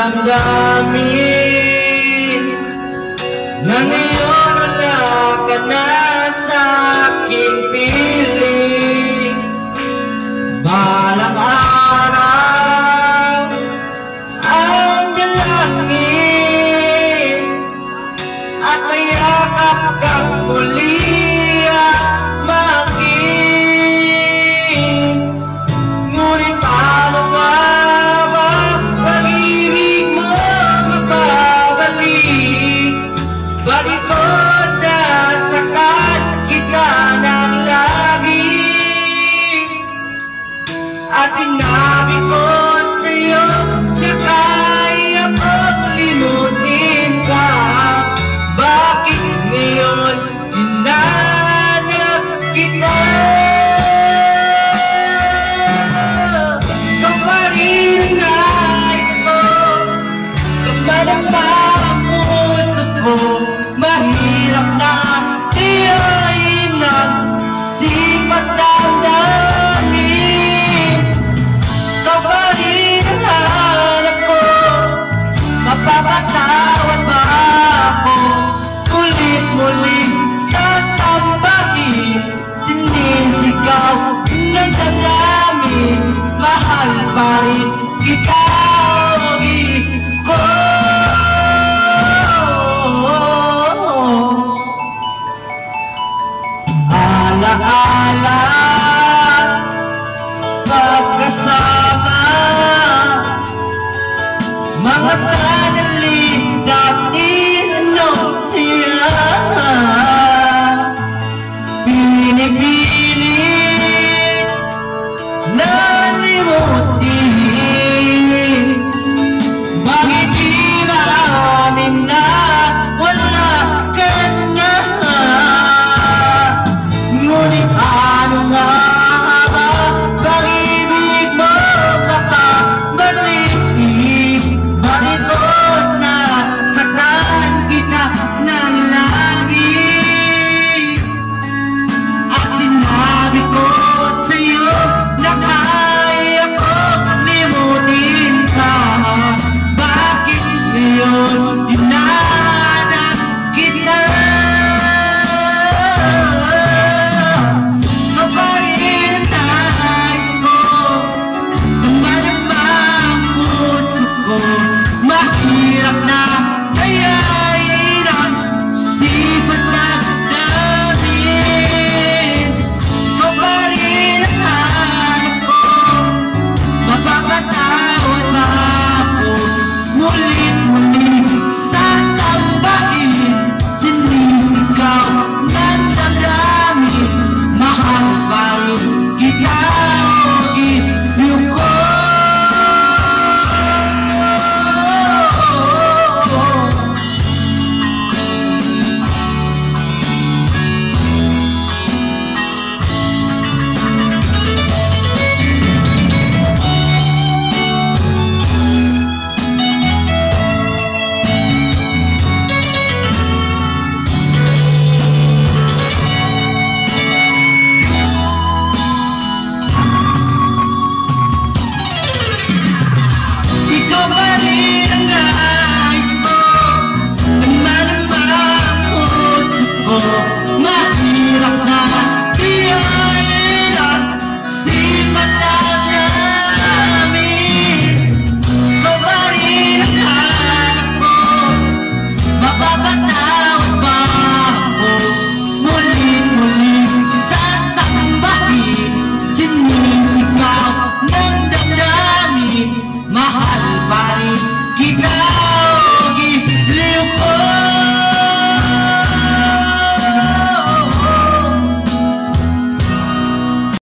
damdamin na ngayon wala ka na sa aking piling. Balang araw ang dalangin at mayakap kang muli at makin. Ngunit paano nga ba pag-ibig mo mababalik? Balik ko na sakat kita ng labis at sinabi ko sa'yo na kaya kong limutin ka. Bakit ngayon hinanap kita? Ikaw pa rin nais mo, kamadama ang puso ko. Mahirap na iyain ang sipat damdamin. Ikaw pa rin ang hanap ko, mapapatawad ba ako? Ulit-muling sasambahin, sinisigaw ng damdamin. Mahal pa rin kita ko. Alaala pagkasama, mga sandali dating anong siya. Pinipilit na limutin, bakit di naamin na wala ka na? Ngunit ano nga ba pag-ibig mo makabalik? Bakit ko na saktan kita ng labis at sinabi ko sa'yo na kaya kong limutin ka. Bakit ngayon